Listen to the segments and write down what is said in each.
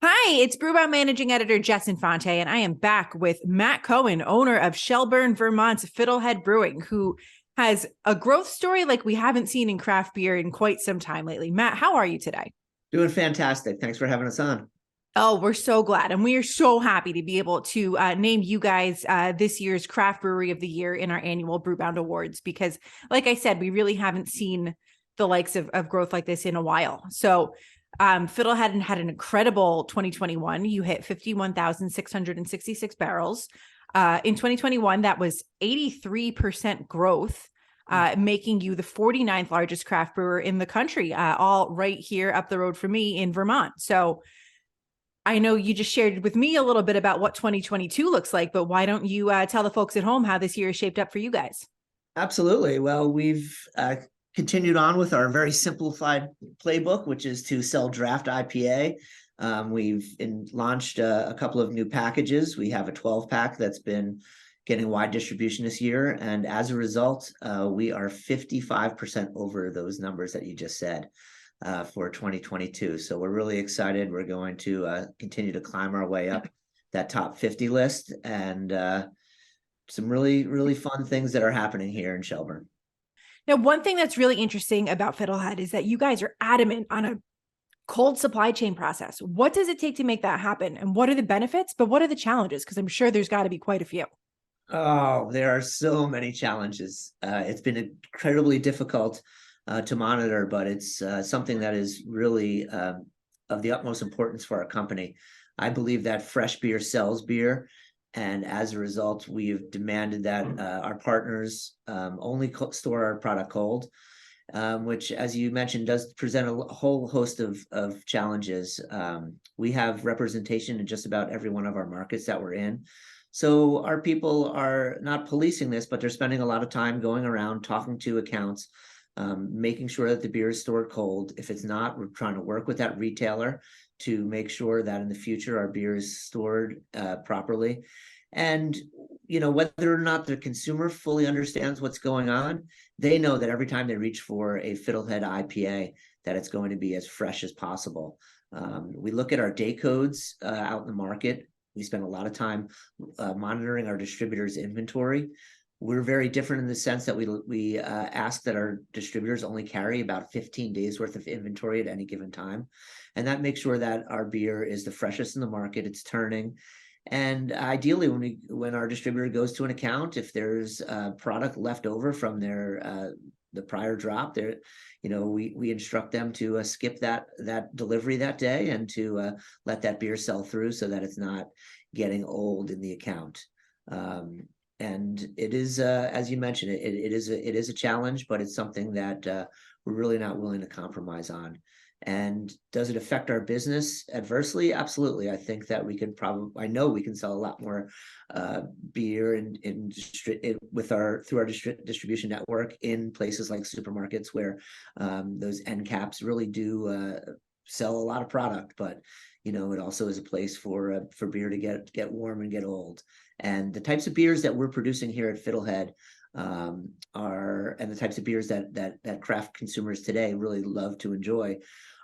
Hi, it's Brewbound Managing Editor Jess Infante, and I am back with Matt Cohen, owner of Shelburne, Vermont's Fiddlehead Brewing, who has a growth story like we haven't seen in craft beer in quite some time lately. Matt, how are you today? Doing fantastic. Thanks for having us on. Oh, we're so glad. And we are so happy to be able to name you guys this year's Craft Brewery of the Year in our annual Brewbound Awards, because, like I said, we really haven't seen the likes of growth like this in a while. So Fiddlehead had an incredible 2021. You hit 51,666 barrels. In 2021, that was 83% growth, making you the 49th largest craft brewer in the country, all right here up the road from me in Vermont. So I know you just shared with me a little bit about what 2022 looks like, but why don't you tell the folks at home how this year is shaped up for you guys? Absolutely. Well, we've continued on with our very simplified playbook, which is to sell draft IPA. We've launched a couple of new packages. We have a 12 pack that's been getting wide distribution this year. And as a result, we are 55% over those numbers that you just said for 2022. So we're really excited. We're going to continue to climb our way up that top 50 list and some really, really fun things that are happening here in Shelburne. Now, one thing that's really interesting about Fiddlehead is that you guys are adamant on a cold supply chain process. What does it take to make that happen? And what are the benefits, but what are the challenges? Because I'm sure there's got to be quite a few. Oh, there are so many challenges. It's been incredibly difficult to monitor, but it's something that is really of the utmost importance for our company. I believe that fresh beer sells beer. And as a result, we've demanded that our partners only store our product cold, which, as you mentioned, does present a whole host of challenges. We have representation in just about every one of our markets that we're in. So our people are not policing this, but they're spending a lot of time going around talking to accounts, making sure that the beer is stored cold. If it's not, we're trying to work with that retailer to make sure that in the future our beer is stored properly. And whether or not the consumer fully understands what's going on, they know that every time they reach for a Fiddlehead IPA, that it's going to be as fresh as possible. We look at our day codes out in the market. We spend a lot of time monitoring our distributors' inventory. We're very different in the sense that we ask that our distributors only carry about 15 days worth of inventory at any given time. And that makes sure that our beer is the freshest in the market, it's turning. And ideally, when our distributor goes to an account, if there's product left over from the prior drop, we instruct them to skip that delivery that day and to let that beer sell through so that it's not getting old in the account. And it is, as you mentioned, it is a challenge, but it's something that we're really not willing to compromise on. And does it affect our business adversely? Absolutely. I think that I know we can sell a lot more beer through our distribution network in places like supermarkets where those end caps really do sell a lot of product, but it also is a place for beer to get warm and get old. And the types of beers that we're producing here at Fiddlehead and the types of beers that craft consumers today really love to enjoy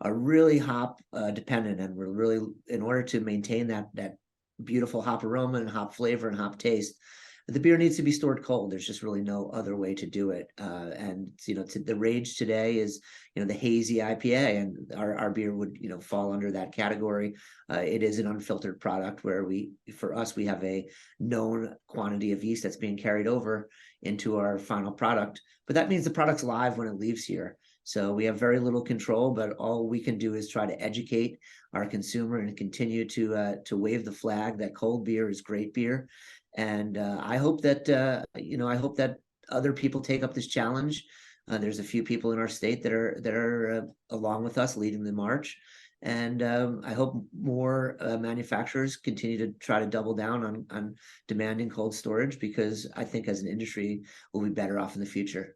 are really hop dependent, and we're really, in order to maintain that beautiful hop aroma and hop flavor and hop taste, the beer needs to be stored cold. There's just really no other way to do it. And the rage today is the hazy IPA, and our beer would fall under that category. It is an unfiltered product where for us we have a known quantity of yeast that's being carried over into our final product, but that means the product's live when it leaves here. So we have very little control, but all we can do is try to educate our consumer and continue to wave the flag that cold beer is great beer. And I hope that other people take up this challenge. There's a few people in our state that are along with us leading the march. And I hope more manufacturers continue to try to double down on demanding cold storage, because I think as an industry, we'll be better off in the future.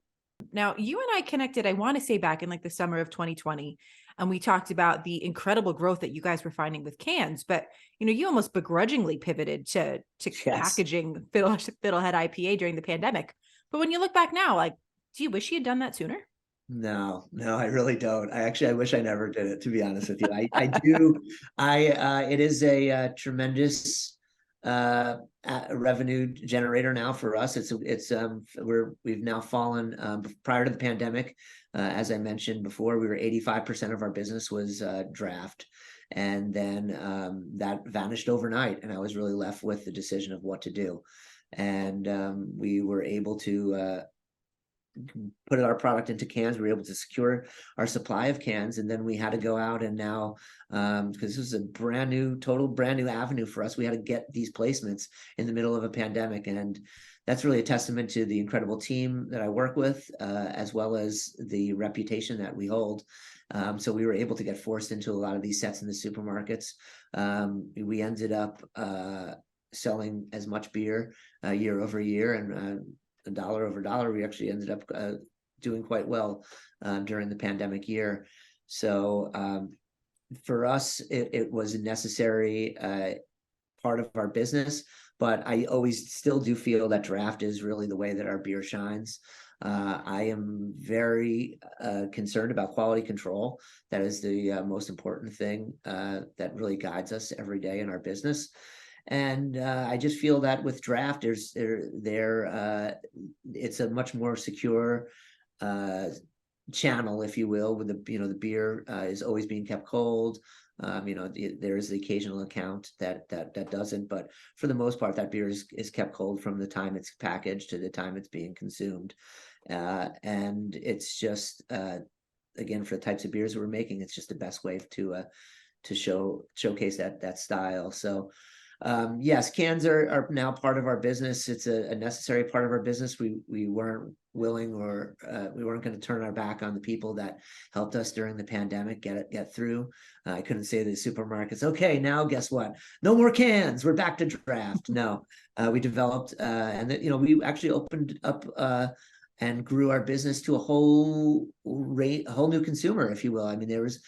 Now, you and I connected, I want to say back in like the summer of 2020, and we talked about the incredible growth that you guys were finding with cans, but you almost begrudgingly pivoted to Yes. packaging Fiddlehead IPA during the pandemic. But when you look back now, like, do you wish you had done that sooner? No, no, I really don't. I wish I never did it, to be honest with you. I do. It is a tremendous revenue generator now for us. We've now fallen prior to the pandemic. As I mentioned before, we were 85% of our business was draft. And then that vanished overnight, and I was really left with the decision of what to do. And we were able to put our product into cans. We were able to secure our supply of cans, and then we had to go out and now, because this was a total brand new avenue for us, we had to get these placements in the middle of a pandemic. And that's really a testament to the incredible team that I work with, as well as the reputation that we hold. So we were able to get forced into a lot of these sets in the supermarkets. We ended up selling as much beer year over year, and dollar over dollar, we actually ended up doing quite well during the pandemic year. So for us, it was a necessary part of our business, but I always still do feel that draft is really the way that our beer shines. I am very concerned about quality control. That is the most important thing that really guides us every day in our business. And I just feel that with draft, it's a much more secure channel, if you will, with the beer is always being kept cold. There is the occasional account that doesn't, but for the most part, that beer is kept cold from the time it's packaged to the time it's being consumed. And it's just again, for the types of beers we're making, it's just the best way to showcase that style. So yes, cans are now part of our business. It's a necessary part of our business. We weren't willing, or we weren't going to turn our back on the people that helped us during the pandemic get through. I couldn't say to the supermarkets, okay, now guess what? No more cans. We're back to draft. No, we developed, and we actually opened up and grew our business to a whole new consumer, if you will. I mean, there was,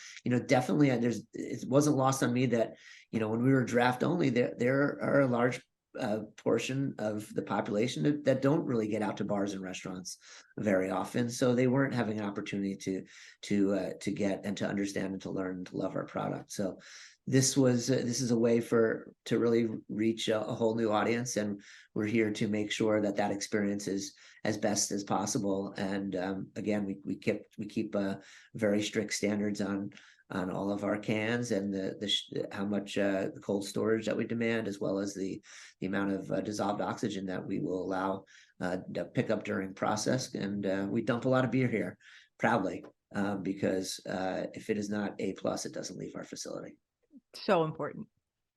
definitely, it wasn't lost on me that, when we were draft only, there are a large portion of the population that don't really get out to bars and restaurants very often. So they weren't having an opportunity to get and to understand and to learn and to love our product. So this is a way to really reach a whole new audience, and we're here to make sure that experience is as best as possible. And again, we keep very strict standards on all of our cans, and how much the cold storage that we demand, as well as the amount of dissolved oxygen that we will allow to pick up during process. And we dump a lot of beer here proudly, because if it is not A+, it doesn't leave our facility. So important.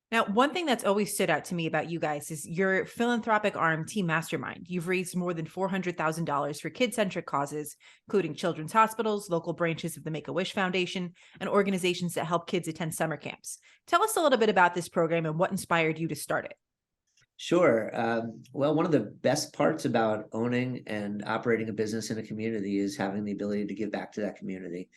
Now, one thing that's always stood out to me about you guys is your philanthropic arm, Team Mastermind. You've raised more than $400,000 for kid-centric causes, including children's hospitals, local branches of the Make-A-Wish Foundation, and organizations that help kids attend summer camps. Tell us a little bit about this program and what inspired you to start it. Sure. Well, one of the best parts about owning and operating a business in a community is having the ability to give back to that community.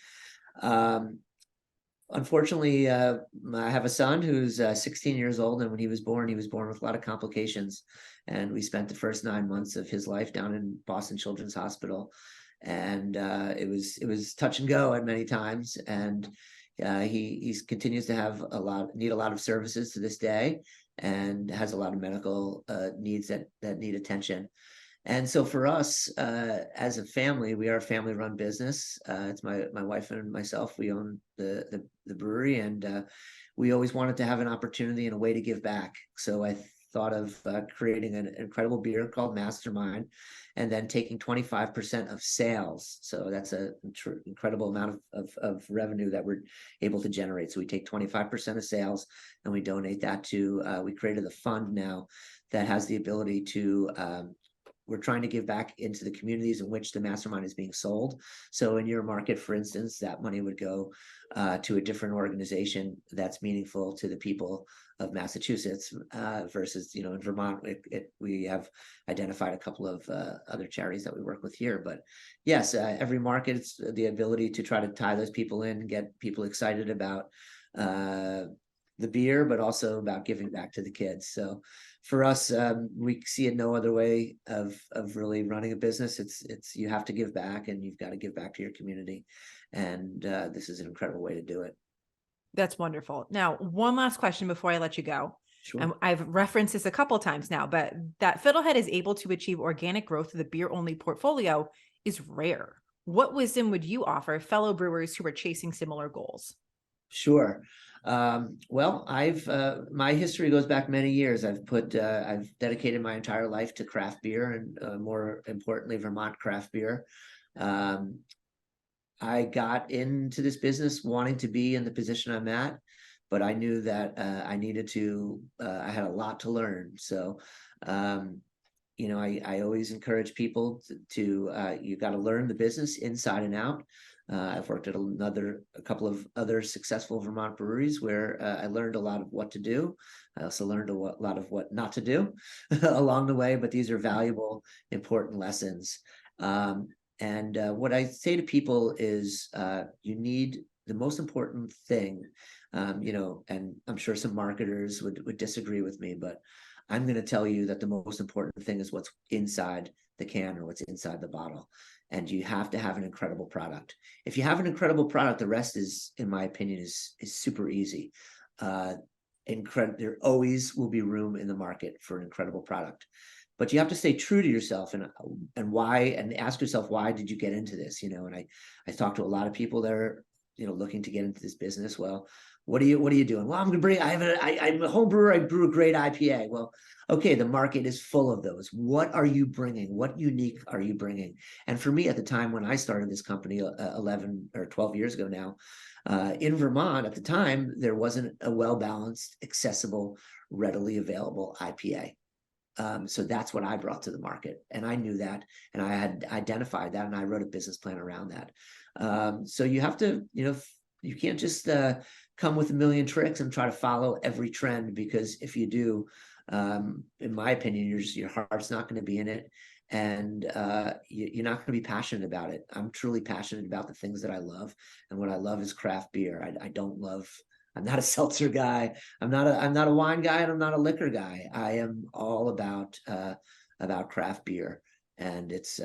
Unfortunately, I have a son who's 16 years old, and when he was born with a lot of complications. And we spent the first 9 months of his life down in Boston Children's Hospital, and it was touch and go at many times. And he continues to need a lot of services to this day, and has a lot of medical needs that need attention. And so for us, as a family, we are a family-run business. It's my wife and myself. We own the brewery, and we always wanted to have an opportunity and a way to give back. So I thought of creating an incredible beer called Mastermind, and then taking 25% of sales. So that's an incredible amount of revenue that we're able to generate. So we take 25% of sales, and we donate that to. We created a fund now that has the ability to. We're trying to give back into the communities in which the Mastermind is being sold. So in your market, for instance, that money would go to a different organization that's meaningful to the people of Massachusetts, versus, in Vermont, we have identified a couple of other charities that we work with here. But yes, every market, it's the ability to try to tie those people in and get people excited about the beer, but also about giving back to the kids. So for us, we see it no other way of really running a business. It's you have to give back, and you've got to give back to your community, and this is an incredible way to do it. That's wonderful. Now, one last question before I let you go. Sure. And I've referenced this a couple of times now, but that Fiddlehead is able to achieve organic growth of the beer only portfolio is rare. What wisdom would you offer fellow brewers who are chasing similar goals? Sure. Well, I've my history goes back many years. I've dedicated my entire life to craft beer, and more importantly, Vermont craft beer. Um, I got into this business wanting to be in the position I'm at, but I knew that I needed to. I had a lot to learn. So, um, I always encourage people to you got to learn the business inside and out. I've worked at a couple of other successful Vermont breweries where I learned a lot of what to do. I also learned a lot of what not to do along the way, but these are valuable, important lessons. And what I say to people is you need the most important thing, and I'm sure some marketers would disagree with me, but I'm going to tell you that the most important thing is what's inside the can or what's inside the bottle. And you have to have an incredible product. If you have an incredible product, the rest is, in my opinion, is super easy. There always will be room in the market for an incredible product, but you have to stay true to yourself and why, and ask yourself, why did you get into this? And I talk to a lot of people that are looking to get into this business. Well, what are you doing? Well, I'm a home brewer. I brew a great IPA. Well, okay, the market is full of those. What are you bringing? What unique are you bringing? And for me, at the time when I started this company 11 or 12 years ago now, in Vermont at the time, there wasn't a well-balanced, accessible, readily available IPA. So that's what I brought to the market, and I knew that, and I had identified that, and I wrote a business plan around that. So you have to, you can't just come with a million tricks and try to follow every trend, because if you do, in my opinion, your heart's not going to be in it, and you're not going to be passionate about it. I'm truly passionate about the things that I love, and what I love is craft beer. I'm not a seltzer guy. I'm not a wine guy, and I'm not a liquor guy. I am all about craft beer, and it's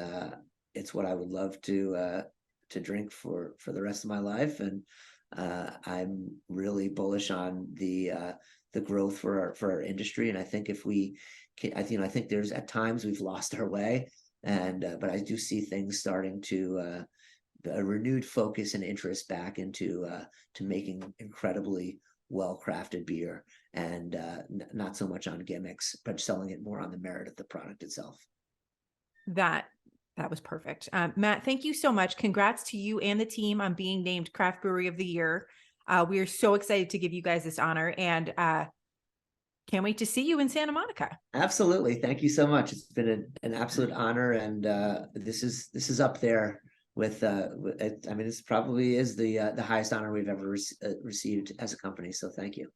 what I would love to drink for the rest of my life. And I'm really bullish on the growth for our industry. And I think if we can, I think there's at times we've lost our way, and but I do see things starting to a renewed focus and interest back into to making incredibly well-crafted beer, and not so much on gimmicks, but selling it more on the merit of the product itself. That was perfect. Matt, thank you so much. Congrats to you and the team on being named Craft Brewery of the Year. We are so excited to give you guys this honor, and can't wait to see you in Santa Monica. Absolutely. Thank you so much. It's been an absolute honor, and this is up there with this probably is the highest honor we've ever received as a company. So thank you.